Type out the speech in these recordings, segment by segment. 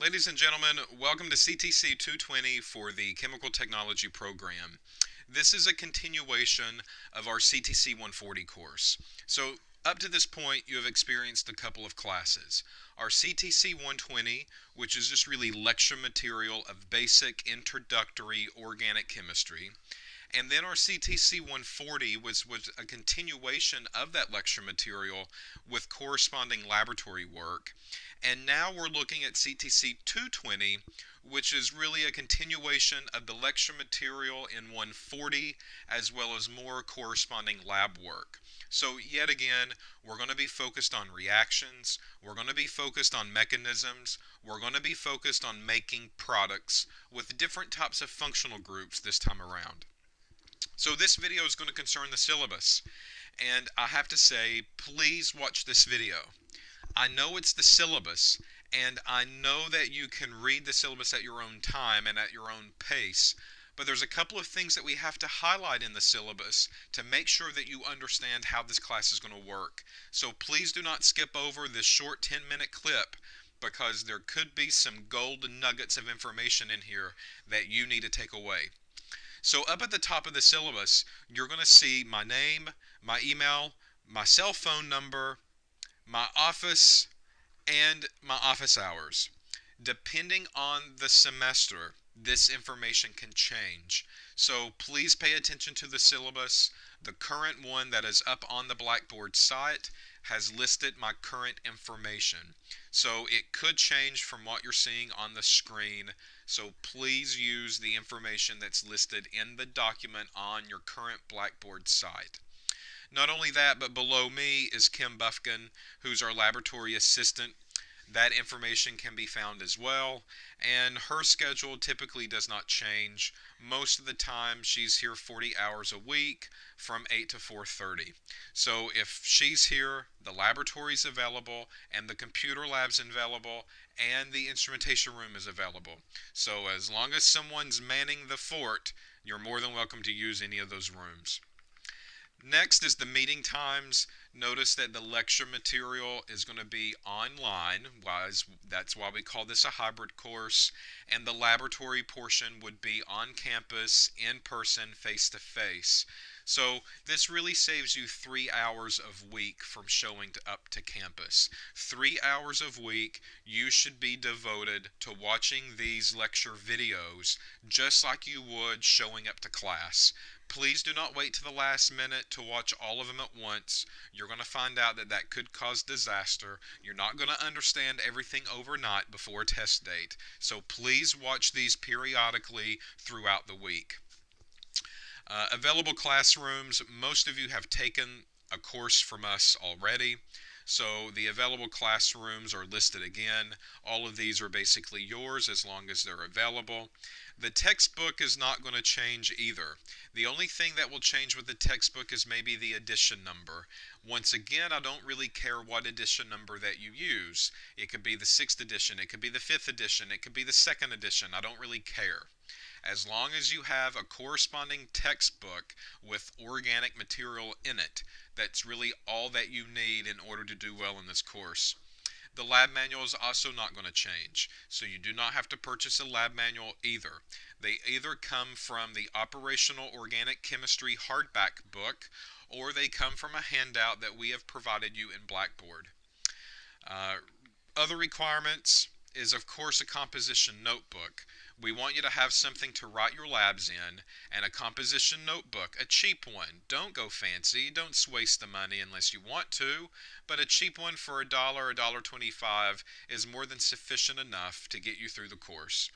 Ladies and gentlemen, welcome to CTC 220 for the Chemical Technology program. This is a continuation of our CTC 140 course. So up to this point, you have experienced a couple of classes. Our CTC 120, which is just really lecture material of basic introductory organic chemistry. And then our CTC 140 was a continuation of that lecture material with corresponding laboratory work. And now we're looking at CTC 220, which is really a continuation of the lecture material in 140, as well as more corresponding lab work. So yet again, we're going to be focused on reactions, we're going to be focused on mechanisms, we're going to be focused on making products with different types of functional groups this time around. So this video is going to concern the syllabus, and I have to say, please watch this video. I know it's the syllabus, and I know that you can read the syllabus at your own time and at your own pace, but there's a couple of things that we have to highlight in the syllabus to make sure that you understand how this class is going to work. So please do not skip over this short 10-minute clip, because there could be some golden nuggets of information in here that you need to take away. So up at the top of the syllabus, you're going to see my name, my email, my cell phone number, my office, and my office hours. Depending on the semester, this information can change. So please pay attention to the syllabus. The current one that is up on the Blackboard site has listed my current information. So it could change from what you're seeing on the screen. So please use the information that's listed in the document on your current Blackboard site. Not only that, but below me is Kim Buffkin, who's our laboratory assistant. That information can be found as well, and her schedule typically does not change. Most of the time she's here 40 hours a week from 8 to 4:30. So if she's here, the laboratory's available, and the computer lab's available, and the instrumentation room is available. So as long as someone's manning the fort, you're more than welcome to use any of those rooms. Next is the meeting times. Notice that the lecture material is going to be online. That's why we call this a hybrid course. And the laboratory portion would be on campus, in person, face to face. So this really saves you 3 hours of week from showing up to campus. 3 hours of week you should be devoted to watching these lecture videos just like you would showing up to class. Please do not wait to the last minute to watch all of them at once. You're going to find out that that could cause disaster. You're not going to understand everything overnight before a test date. So please watch these periodically throughout the week. Available classrooms. Most of you have taken a course from us already. So the available classrooms are listed again. All of these are basically yours as long as they're available. The textbook is not going to change either. The only thing that will change with the textbook is maybe the edition number. Once again, I don't really care what edition number that you use. It could be the 6th edition, it could be the 5th edition, it could be the 2nd edition. I don't really care. As long as you have a corresponding textbook with organic material in it, that's really all that you need in order to do well in this course. The lab manual is also not going to change, so you do not have to purchase a lab manual either. They either come from the Operational Organic Chemistry hardback book, or they come from a handout that we have provided you in Blackboard. Other requirements is, of course, a composition notebook. We want you to have something to write your labs in, and a composition notebook, a cheap one. Don't go fancy, don't waste the money unless you want to, but a cheap one for $1, $1.25 is more than sufficient enough to get you through the course.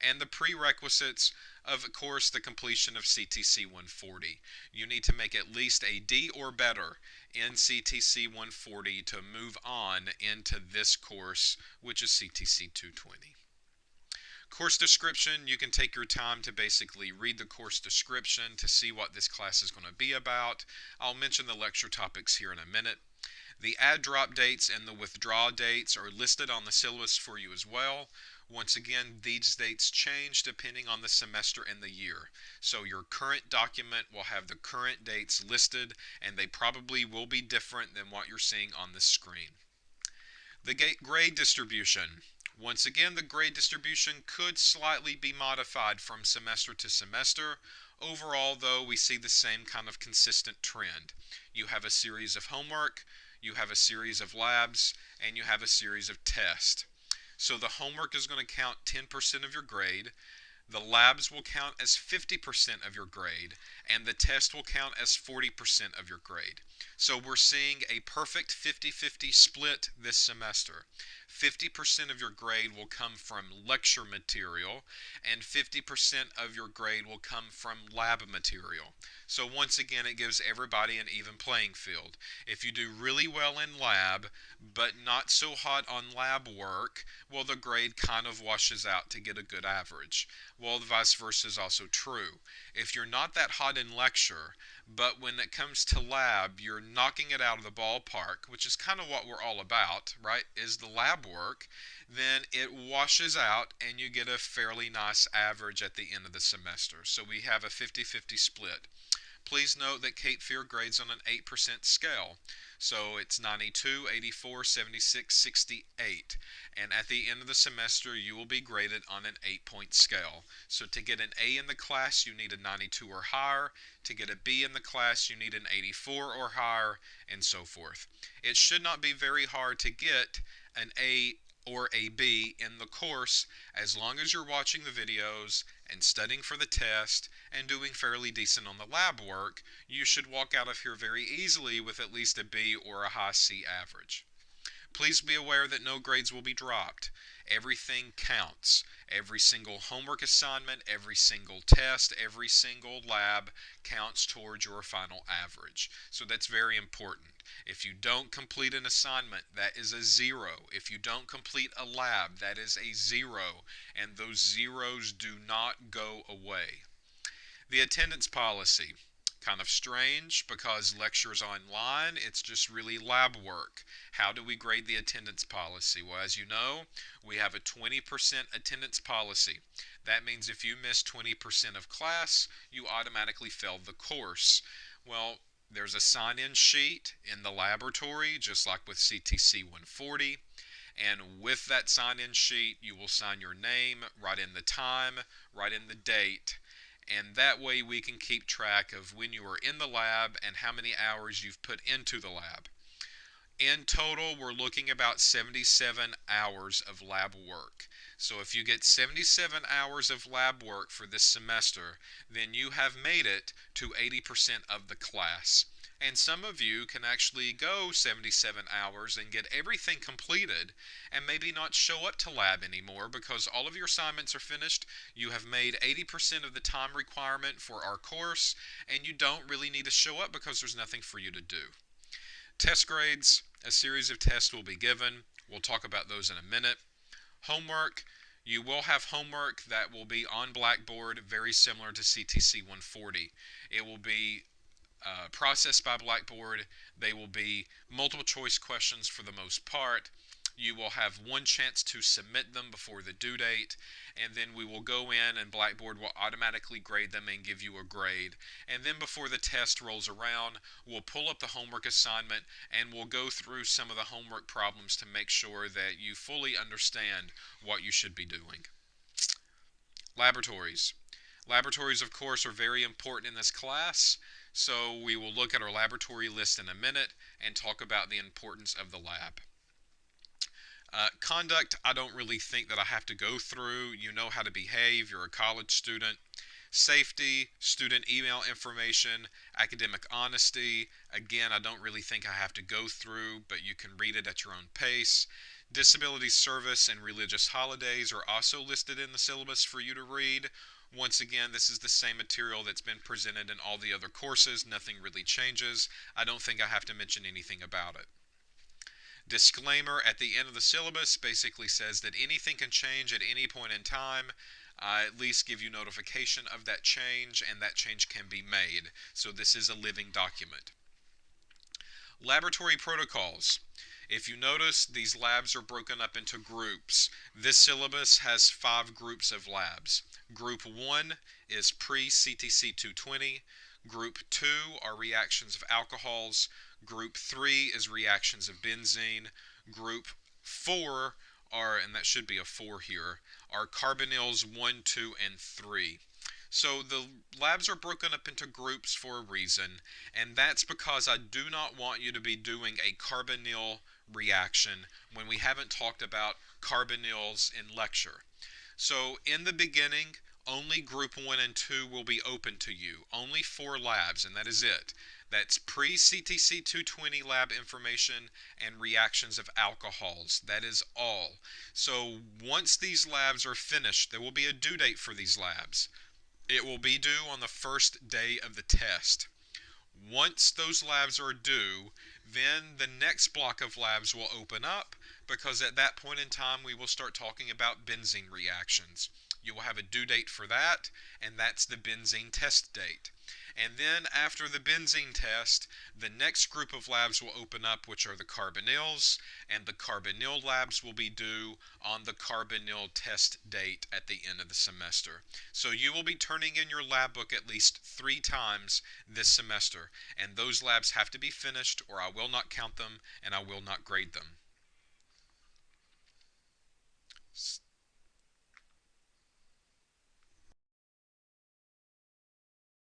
And the prerequisites, of course, the completion of CTC 140. You need to make at least a D or better in CTC 140 to move on into this course, which is CTC 220. Course description, you can take your time to basically read the course description to see what this class is going to be about. I'll mention the lecture topics here in a minute. The add drop dates and the withdraw dates are listed on the syllabus for you as well. Once again, these dates change depending on the semester and the year. So your current document will have the current dates listed, and they probably will be different than what you're seeing on the screen. The grade distribution. Once again, the grade distribution could slightly be modified from semester to semester. Overall, though, we see the same kind of consistent trend. You have a series of homework, you have a series of labs, and you have a series of tests. So the homework is going to count 10% of your grade. The labs will count as 50% of your grade, and the test will count as 40% of your grade. So we're seeing a perfect 50-50 split this semester. 50% of your grade will come from lecture material, and 50% of your grade will come from lab material. So once again, it gives everybody an even playing field. If you do really well in lab, but not so hot on lab work, well, the grade kind of washes out to get a good average. Well, the vice versa is also true. If you're not that hot in lecture, but when it comes to lab, you're knocking it out of the ballpark, which is kind of what we're all about, right, is the lab work, then it washes out and you get a fairly nice average at the end of the semester. So we have a 50-50 split. Please note that Cape Fear grades on an 8% scale. So it's 92, 84, 76, 68. And at the end of the semester, you will be graded on an 8-point scale. So to get an A in the class, you need a 92 or higher. To get a B in the class, you need an 84 or higher, and so forth. It should not be very hard to get an A or a B in the course as long as you're watching the videos and studying for the test and doing fairly decent on the lab work. You should walk out of here very easily with at least a B or a high C average. Please be aware that no grades will be dropped. Everything counts. Every single homework assignment, every single test, every single lab counts towards your final average. So that's very important. If you don't complete an assignment, that is a 0. If you don't complete a lab, that is a 0. And those zeros do not go away. The attendance policy. Kind of strange because lectures online, it's just really lab work. How do we grade the attendance policy? Well, as you know, we have a 20% attendance policy. That means if you miss 20% of class, you automatically fail the course. Well, there's a sign-in sheet in the laboratory, just like with CTC 140. And with that sign-in sheet, you will sign your name, write in the time, write in the date, and that way we can keep track of when you were in the lab and how many hours you've put into the lab. In total, we're looking about 77 hours of lab work. So if you get 77 hours of lab work for this semester, then you have made it to 80% of the class. And some of you can actually go 77 hours and get everything completed and maybe not show up to lab anymore because all of your assignments are finished. You have made 80% of the time requirement for our course, and you don't really need to show up because there's nothing for you to do. Test grades, a series of tests will be given. We'll talk about those in a minute. Homework, you will have homework that will be on Blackboard, very similar to CTC 140. It will be processed by Blackboard. They will be multiple choice questions for the most part. You will have one chance to submit them before the due date, and then we will go in and Blackboard will automatically grade them and give you a grade. And then before the test rolls around, we'll pull up the homework assignment and we'll go through some of the homework problems to make sure that you fully understand what you should be doing. Laboratories. Laboratories, of course, are very important in this class, so we will look at our laboratory list in a minute and talk about the importance of the lab. Conduct, I don't really think that I have to go through. You know how to behave. You're a college student. Safety, student email information, academic honesty. Again, I don't really think I have to go through, but you can read it at your own pace. Disability service and religious holidays are also listed in the syllabus for you to read. Once again, this is the same material that's been presented in all the other courses. Nothing really changes. I don't think I have to mention anything about it. Disclaimer at the end of the syllabus basically says that anything can change at any point in time. At least give you notification of that change, and that change can be made. So this is a living document. Laboratory protocols. If you notice, these labs are broken up into groups. This syllabus has 5 groups of labs. Group 1 is pre-CTC 220. Group 2 are reactions of alcohols. Group 3 is reactions of benzene. Group 4 are, and that should be a 4 here, are carbonyls 1, 2, and 3. So the labs are broken up into groups for a reason, and that's because I do not want you to be doing a carbonyl reaction when we haven't talked about carbonyls in lecture. So in the beginning, only group 1 and 2 will be open to you. Only 4 labs, and that is it. That's pre-CTC 220 lab information and reactions of alcohols. That is all. So once these labs are finished, there will be a due date for these labs. It will be due on the first day of the test. Once those labs are due, then the next block of labs will open up, because at that point in time we will start talking about benzene reactions. You will have a due date for that, and that's the benzene test date. And then after the benzene test, the next group of labs will open up, which are the carbonyls, and the carbonyl labs will be due on the carbonyl test date at the end of the semester. So you will be turning in your lab book at least 3 times this semester, and those labs have to be finished or I will not count them and I will not grade them.